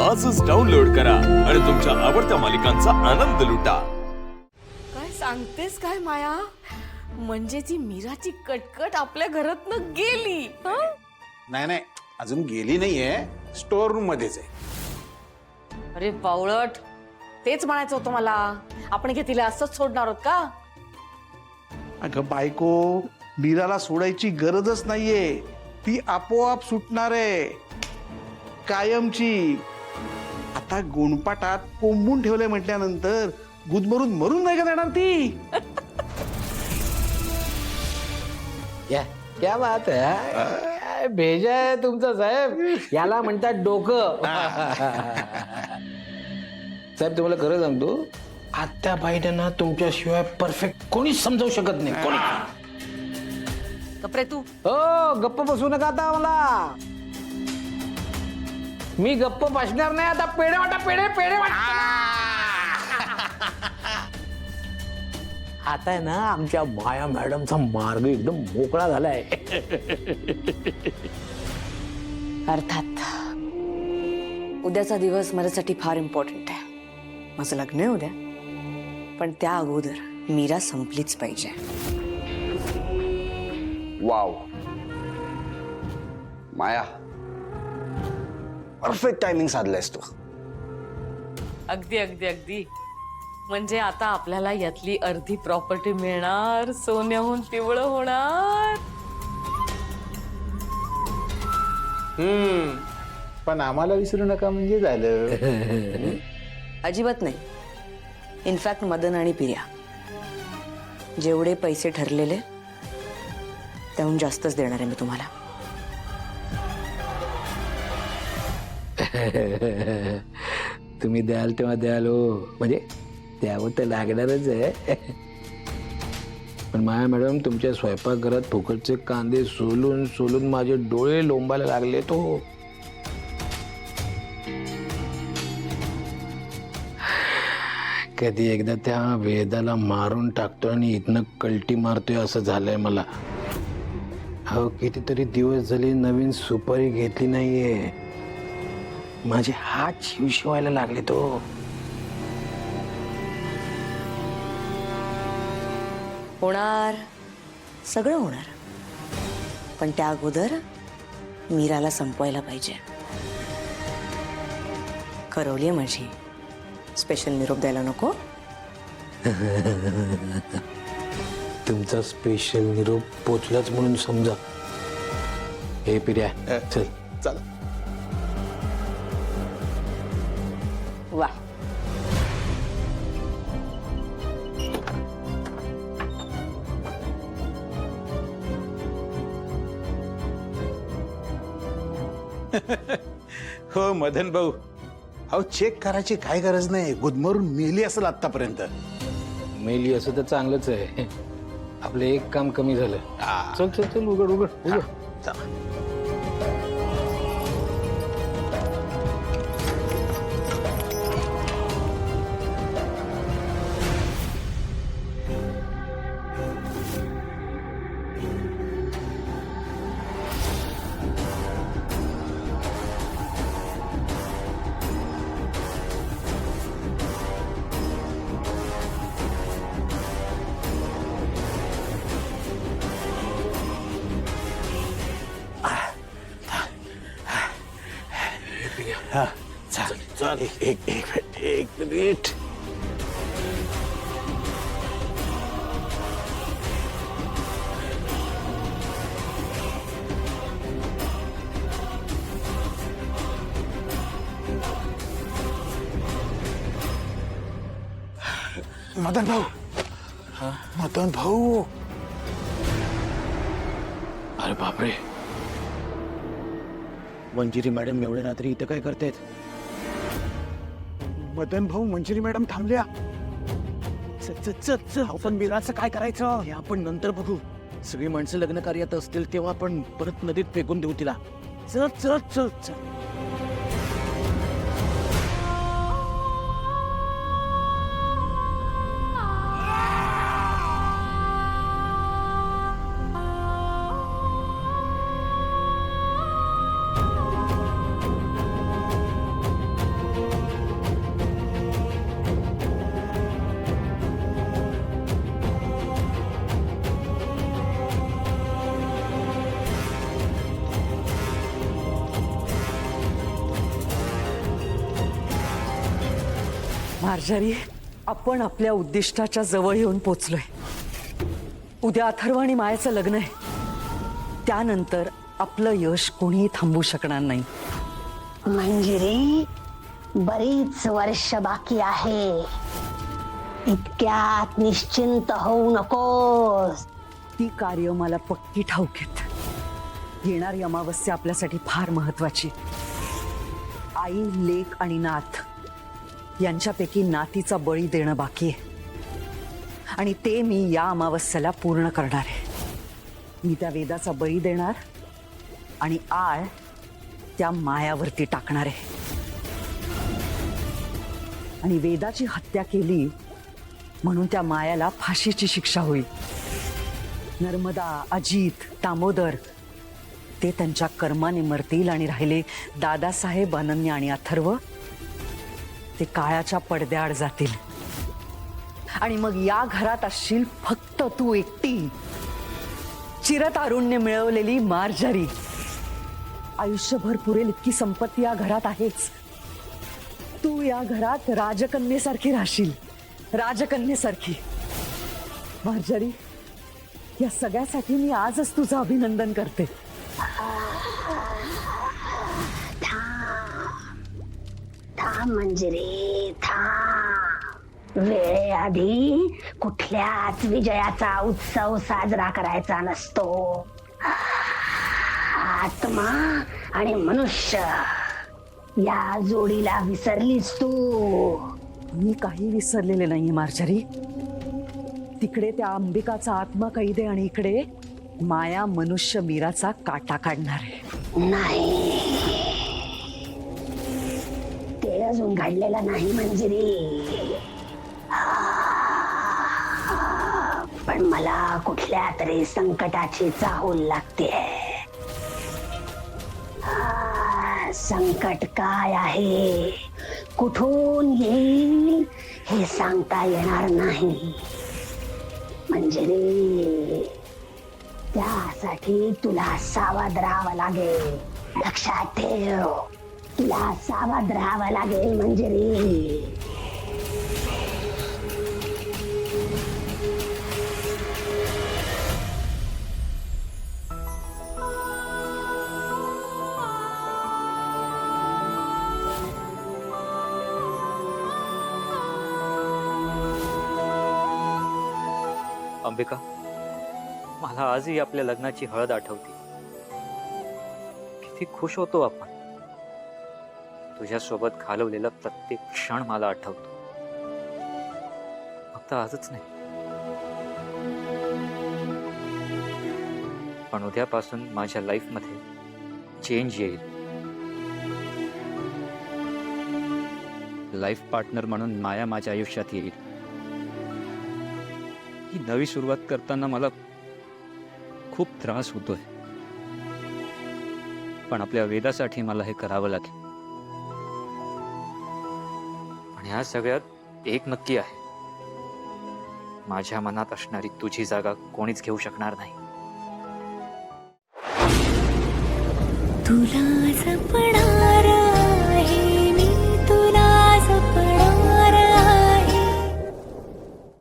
आजच डाउनलोड करा आणि तुमच्या आवडत्या मालिकांचा आनंद लुटा। काय सांगतेस काय माया? म्हणजे ती मीराची कटकट आपल्या घरातनं गेली? नाही नाही, अजून गेली नाहीये, स्टोर रूम मध्येच आहे। अरे बावळट, तेच म्हणायचं होतं मला। आपण काय तिला असंच सोडणार आहोत का? अगं बायको, मीराला सोडायची गरजच नाहीये, ती आपोआप सुटणार आहे कायमची। आता गोणपाटात कोंबून ठेवलंय म्हटल्यानंतर गुदमरून मरून नाही का जाणार ती? क्या बात है, भेजा है तुमचा साहेब, याला म्हणतात डोकं। साहेब तुम्हाला खरं सांगतो, आत्या बाईने ना तुमच्याशिवाय परफेक्ट कोणीच समजावू शकत नाही, कोणी। कपरे तू हो, गप्प बसू नका आता मला। मी गप्प बसणार नाही आता। पेढे वाटा, पेढे पेढे वाटा। आता आहे ना आमच्या माया मॅडमचा मार्ग एकदम मोकळा झालाय। अर्थात उद्याचा दिवस माझ्यासाठी फार इम्पॉर्टंट आहे। माझं लग्न आहे उद्या, पण त्या अगोदर मीरा संपलीच पाहिजे। वाव माया, परफेक्ट टायमिंग साधलंयस तू। अगदी अगदी अगदी। म्हणजे आता आपल्याला यातली अर्धी प्रॉपर्टी मिळणार, सोन्याहून पिवळं होणार। पण आम्हाला विसरू नका म्हणजे झालं। अजिबात नाही। इनफॅक्ट मदन आणि पिर्या जेवढे पैसे ठरलेले त्याहून जास्तच देणार आहे मी तुम्हाला। तुम्ही द्याल तेव्हा द्याल हो, म्हणजे द्यावं तर लागणारच आहे। पण माया मॅडम, तुमच्या स्वयंपाकघरात फुकटचे कांदे सोलून सोलून माझे डोळे लोंबायला लागले तो। कधी एकदा त्या वेदाला मारून टाकतो आणि इथनं कल्टी मारतोय असं झालंय मला। हो, कितीतरी दिवस झाले नवीन सुपारी घेतली नाहीये, माझे हात शिवशिवायला लागले तो। होणार, सगळं होणार, पण त्या अगोदर मीराला संपवायला पाहिजे। खरवली माझी, स्पेशल निरोप द्यायला नको? तुमचा स्पेशल निरोप पोचलाच म्हणून समजा। हे पिर्या, चल चला। वा, हो मदन भाऊ, अहो चेक करायची काय गरज नाही, गुदमरून मेली असेल आतापर्यंत। मेली असं तर चांगलंच आहे, आपलं एक काम कमी झालं। चल चल चल, उघड उघड उघड। चला। हाँ, चल चल, एक मिनिट। मदन भाऊ, मदन भाऊ, अरे बापरे, मंजिरी मॅडम एवढ्या रात्री इथं काय करतायत? मदन भाऊ, मंजिरी मॅडम थांबल्या। चल चल चल, आपण मीराचं काय करायचं हे आपण नंतर बघू। सगळी माणसं लग्न कार्यात असतील तेव्हा आपण परत नदीत फेकून देऊ तिला। चल चल चल चल। मार्जारी, आपण आपल्या उद्दिष्टाच्या जवळ येऊन पोचलोय. उद्या अथर्व आणि मायाचं लग्न आहे. त्यानंतर आपलं यश कोणीही थांबवू शकणार नाही. मंजिरी, बरीच वर्ष बाकी आहे. इतक्यात निश्चिंत होऊ नकोस. ती कार्य मला पक्की ठाऊक आहेत. येणारी अमावस्या आपल्यासाठी फार महत्वाची. आई, लेक आणि नाथ यांच्यापैकी नातीचा बळी देणं बाकी आहे आणि ते मी या अमावस्याला पूर्ण करणार आहे. मी त्या वेदाचा बळी देणार आणि आळ त्या मायावरती टाकणार आहे. आणि वेदाची हत्या केली म्हणून त्या मायाला फाशीची शिक्षा होईल. नर्मदा, अजित, दामोदर ते त्यांच्या कर्माने मरतील आणि राहिले दादासाहेब, अनन्या आणि अथर्व ते काळाच्या पडद्याआड जातील. आणि मग या घरात असशील फक्त तू एकटी, चिरतारुण्य मिळवलेली मार्जारी. आयुष्यभर पुरेल इतकी संपत्ती या घरात आहेच. तू या घरात राजकन्येसारखी राहशील, राजकन्येसारखी. मार्जारी, या सगळ्यासाठी मी आजच तुझं अभिनंदन करते. थांब मंजिरी, थांब. वेळेआधी कुठल्याच विजयाचा उत्सव साजरा करायचा नसतो. आत्मा आणि मनुष्य या जोडीला विसरलीस तू. मी काही विसरलेले नाहीये मार्जारी. तिकडे त्या अंबिकाचा आत्मा कैदे आणि इकडे माया मनुष्य मीराचा काटा काढणार आहे. नाही, ते अजून घडलेलं नाही मंजिरी. पण मला कुठल्या तरी संकटाची चाहूल लागते. संकट काय आहे, कुठून येईल हे सांगता येणार नाही मंजिरी. त्यासाठी तुला सावध राहावं लागेल. लक्षात ठेव, तुला सावध राहावं लागेल मंजिरी. अंबिका, मला आजही आपल्या लग्नाची हळद आठवते. किती खुश होतो आपण. तुझ्यासोबत घालवलेला प्रत्येक क्षण मला आठवतो. फक्त आजच नाही, पण उद्यापासून माझ्या लाईफमध्ये चेंज येईल. लाईफ पार्टनर म्हणून माया माझ्या आयुष्यात येईल. ही नवी सुरुवात करताना मला खूप त्रास होतोय, पण आपल्या वेदासाठी मला हे करावं लागेल. पण ह्या सगळ्यात एक नक्की आहे, माझ्या मनात असणारी तुझी जागा कोणीच घेऊ शकणार नाही. तुला जपणार